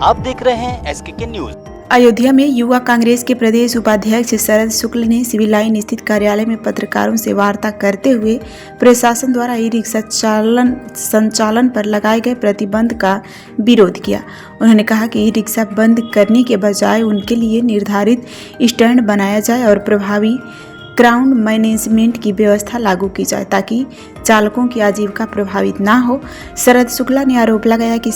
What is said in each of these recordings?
आप देख रहे हैं SKK न्यूज। अयोध्या में युवा कांग्रेस के प्रदेश उपाध्यक्ष शरद शुक्ल ने सिविल लाइन स्थित कार्यालय में पत्रकारों से वार्ता करते हुए प्रशासन द्वारा ई रिक्शा संचालन पर लगाए गए प्रतिबंध का विरोध किया। उन्होंने कहा कि ई रिक्शा बंद करने के बजाय उनके लिए निर्धारित स्टैंड बनाया जाए और प्रभावी ग्राउंड मैनेजमेंट की व्यवस्था लागू की जाए ताकि चालकों की आजीविका प्रभावित ना हो। शरद शुक्ला ने आरोप लगाया कि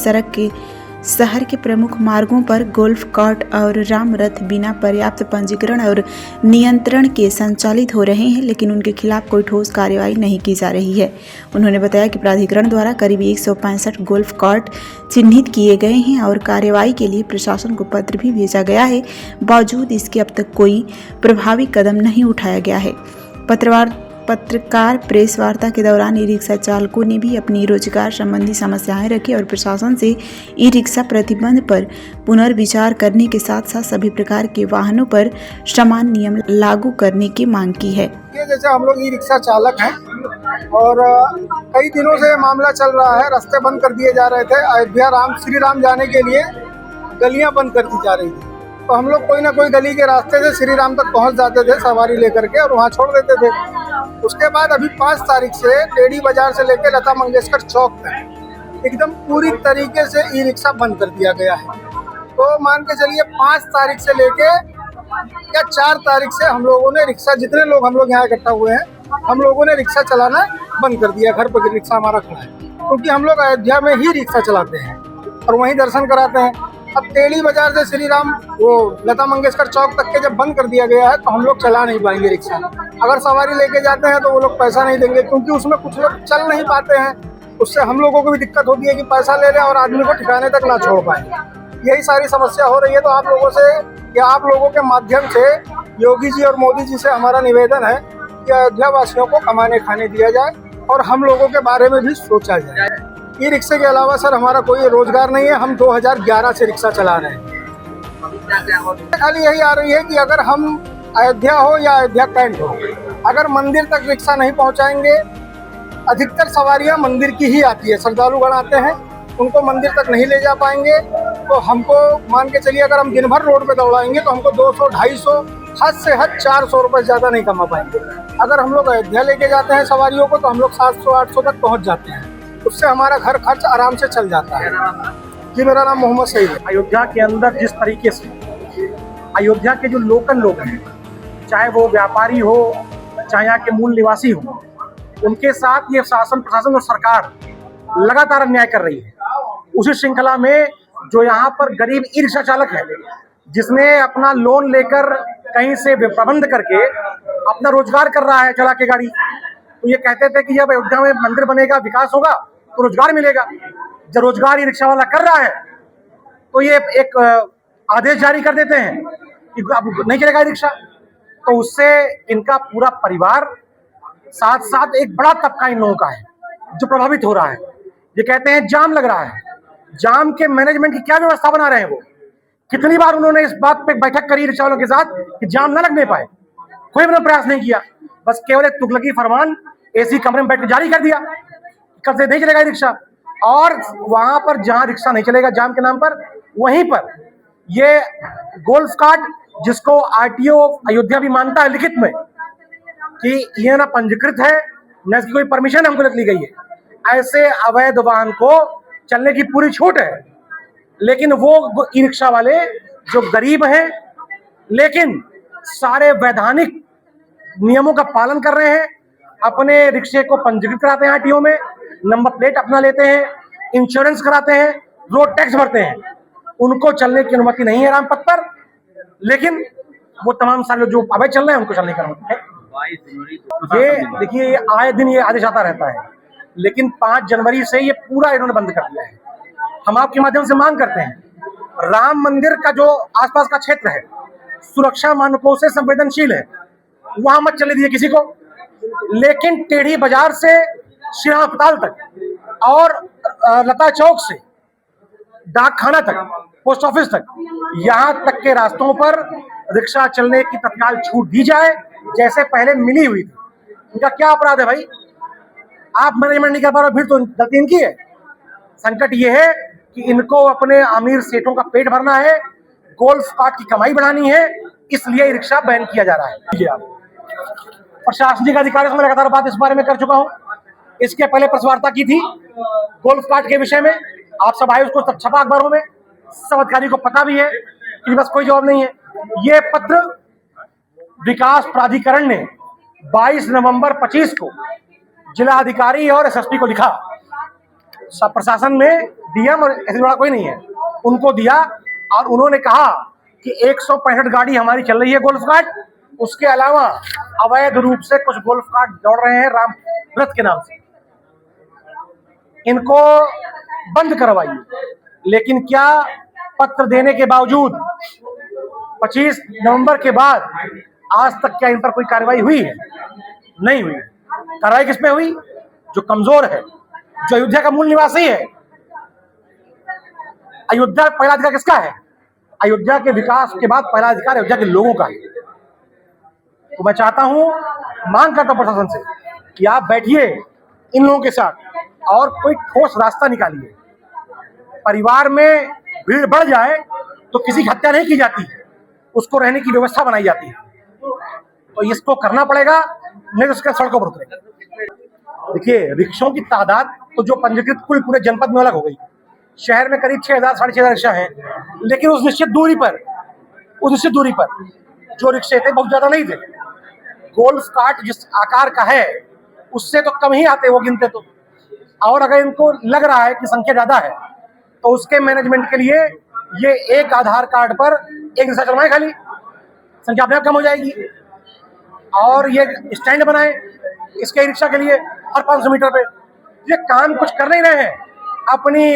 शहर के प्रमुख मार्गों पर गोल्फ कार्ट और राम रथ बिना पर्याप्त पंजीकरण और नियंत्रण के संचालित हो रहे हैं, लेकिन उनके खिलाफ कोई ठोस कार्रवाई नहीं की जा रही है। उन्होंने बताया कि प्राधिकरण द्वारा करीब 165 गोल्फ कार्ट चिन्हित किए गए हैं और कार्रवाई के लिए प्रशासन को पत्र भी भेजा गया है। बावजूद इसके अब तक कोई प्रभावी कदम नहीं उठाया गया है। पत्रकार प्रेस वार्ता के दौरान ई रिक्शा चालकों ने भी अपनी रोजगार संबंधी समस्याएं रखी और प्रशासन से ई रिक्शा प्रतिबंध पर पुनर्विचार करने के साथ साथ सभी प्रकार के वाहनों पर समान नियम लागू करने की मांग की है। जैसे हम लोग ई रिक्शा चालक हैं और कई दिनों से मामला चल रहा है, रास्ते बंद कर दिए जा रहे थे। अयोध्या श्री राम जाने के लिए गलियां बंद कर दी जा रही थी, तो हम लोग कोई ना कोई गली के रास्ते से श्री राम तक पहुंच जाते थे सवारी लेकर के और वहां छोड़ देते थे। उसके बाद अभी 5 तारीख से टेढ़ी बाजार से लेकर लता मंगेशकर चौक तक एकदम पूरी तरीके से ई रिक्शा बंद कर दिया गया है। तो मान के चलिए 5 तारीख से लेके या 4 तारीख से हम लोगों ने रिक्शा, जितने लोग हम लोग यहाँ इकट्ठा हुए हैं, हम लोगों ने रिक्शा चलाना बंद कर दिया। घर पर रिक्शा हमारा खड़ा है क्योंकि हम लोग अयोध्या में ही रिक्शा चलाते हैं और वहीं दर्शन कराते हैं। अब टेढ़ी बाजार से श्री राम वो लता मंगेशकर चौक तक के जब बंद कर दिया गया है तो हम लोग चला नहीं पाएंगे रिक्शा। अगर सवारी लेके जाते हैं तो वो लोग पैसा नहीं देंगे क्योंकि उसमें कुछ लोग चल नहीं पाते हैं। उससे हम लोगों को भी दिक्कत होती है कि पैसा ले रहे हैं और आदमी को ठिकाने तक ना छोड़ पाए। यही सारी समस्या हो रही है। तो आप लोगों से या आप लोगों के माध्यम से योगी जी और मोदी जी से हमारा निवेदन है कि अयोध्या वासियों को कमाने खाने दिया जाए और हम लोगों के बारे में भी सोचा जाए। ई रिक्शे के अलावा सर हमारा कोई रोजगार नहीं है। हम 2011 से रिक्शा चला रहे हैं। खाली यही आ रही है कि अगर हम अयोध्या हो या अयोध्या कैंट हो, अगर मंदिर तक रिक्शा नहीं पहुंचाएंगे, अधिकतर सवारियां मंदिर की ही आती है, श्रद्धालुगण आते हैं, उनको मंदिर तक नहीं ले जा पाएंगे तो हमको मान के चलिए अगर हम दिन भर रोड पे दौड़ाएंगे तो हमको 200, 250, हद से हद 400 रुपये ज़्यादा नहीं कमा पाएंगे। अगर हम लोग अयोध्या लेके जाते हैं सवारियों को तो हम लोग 700, 800 तक पहुँच जाते हैं। उससे हमारा घर खर्च आराम से चल जाता है। जी, मेरा नाम मोहम्मद सईद है। अयोध्या के अंदर जिस तरीके से अयोध्या के जो लोकल लोग हैं, चाहे वो व्यापारी हो चाहे यहाँ के मूल निवासी हो, उनके साथ ये शासन, प्रशासन और सरकार लगातार अन्याय कर रही है। उसी श्रृंखला में जो यहाँ पर गरीब ई रिक्शा चालक है, जिसने अपना लोन लेकर कहीं से प्रबंध करके अपना रोजगार कर रहा है चला के गाड़ी, तो ये कहते थे कि जब अयोध्या में मंदिर बनेगा, विकास होगा तो रोजगार मिलेगा। जब रोजगार ये रिक्शा वाला कर रहा है तो ये एक आदेश जारी कर देते हैं कि अब नहीं चलेगा रिक्शा। तो उससे इनका पूरा परिवार, साथ साथ एक बड़ा तबका इन लोगों का है जो प्रभावित हो रहा है। ये कहते हैं जाम लग रहा है, जाम के मैनेजमेंट की क्या व्यवस्था बना रहे हैं वो? कितनी बार उन्होंने इस बात पे बैठक करी रिक्शा वालों के साथ कि जाम न लगने पाए, कोई भी प्रयास नहीं किया। बस केवल एक तुगलकी फरमान एसी कमरे में बैठ के जारी कर दिया, कल से नहीं चलेगा रिक्शा। और वहां पर जहां रिक्शा नहीं चलेगा जाम के नाम पर, वहीं पर ये गोल्फ कार्ट, जिसको आरटीओ अयोध्या भी मानता है लिखित में कि ये ना पंजीकृत है न इसकी कोई परमिशन हमको ली गई है, ऐसे अवैध वाहन को चलने की पूरी छूट है। लेकिन वो ई रिक्शा वाले जो गरीब हैं लेकिन सारे वैधानिक नियमों का पालन कर रहे हैं, अपने रिक्शे को पंजीकृत कराते हैं आरटीओ में, नंबर प्लेट अपना लेते हैं, इंश्योरेंस कराते हैं, रोड टैक्स भरते हैं, उनको चलने की अनुमति नहीं है रामपथ पर। लेकिन वो तमाम सारे जो अवैध चल रहे हैं उनको चलने की अनुमति है। ये देखिए, ये आए दिन ये आदेश आता रहता है, लेकिन 5 जनवरी से ये पूरा इन्होंने बंद कर दिया है। हम आपके माध्यम से मांग करते हैं, राम मंदिर का जो आसपास का क्षेत्र है सुरक्षा मानकों से संवेदनशील है, वहां मत चले दिए किसी को। लेकिन टेढ़ी बाजार से श्री राम अस्पताल तक और लता चौक से डाक खाना तक, पोस्ट ऑफिस तक, यहाँ तक के रास्तों पर रिक्शा चलने की तत्काल छूट दी जाए जैसे पहले मिली हुई थी। इनका क्या अपराध है भाई? आप मैनेजमेंट नहीं कर पा रहे, फिर तो गलती इनकी है। संकट ये है कि इनको अपने अमीर सेठों का पेट भरना है, गोल्फ कार्ट की कमाई बढ़ानी है, इसलिए ई रिक्शा बैन किया जा रहा है। प्रशासनिक अधिकारियों से मैं लगातार बात इस बारे में कर चुका हूं। इसके पहले प्रेस वार्ता की थी गोल्फ कार्ट के विषय में, आप सब आए, उसको छपा अखबारों में, सब अधिकारी को पता भी है कि बस कोई जवाब नहीं है। ये पत्र विकास प्राधिकरण ने 22 नवंबर 25 को जिला अधिकारी और एसएसपी को लिखा। सब प्रशासन में डीएम और ऐसे बड़ा कोई नहीं है, उनको दिया और उन्होंने कहा कि 165 गाड़ी हमारी चल रही है गोल्फ कार्ट, उसके अलावा अवैध रूप से कुछ गोल्फ कार्ट दौड़ रहे हैं राम रथ के नाम से, इनको बंद करवाइए। लेकिन क्या पत्र देने के बावजूद 25 नवंबर के बाद आज तक क्या इन पर कोई कार्रवाई हुई है? नहीं हुई। कार्रवाई किस पे हुई? जो कमजोर है, जो अयोध्या का मूल निवासी है। अयोध्या पहला अधिकार किसका है? अयोध्या के विकास के बाद पहला अधिकार अयोध्या के लोगों का है। तो मैं चाहता हूं, मांग करता हूं प्रशासन से कि आप बैठिए इन लोगों के साथ और कोई ठोस रास्ता निकालिए। परिवार में भीड़ बढ़ जाए तो किसी की हत्या नहीं की जाती है, उसको रहने की व्यवस्था बनाई जाती है। तो इसको करना पड़ेगा, नहीं तो उसके सड़कों पर उतरेगा। देखिए, रिक्शों की तादाद तो जो पंजीकृत कुल पूरे जनपद में अलग हो गई। शहर में करीब 6,000 साढ़े 6,000 रिक्शा है, लेकिन उस निश्चित दूरी पर जो रिक्शे थे बहुत ज्यादा नहीं थे। गोल्फ कार्ट जिस आकार का है उससे तो कम ही आते, वो गिनते तो। और अगर इनको लग रहा है कि संख्या ज्यादा है तो उसके मैनेजमेंट के लिए ये एक आधार कार्ड पर एक रिक्शा चलवाएं, खाली संख्या अपने आप कम हो जाएगी। और ये स्टैंड बनाए इसके रिक्शा के लिए हर 500 मीटर पे। ये काम कुछ कर नहीं रहे हैं, अपनी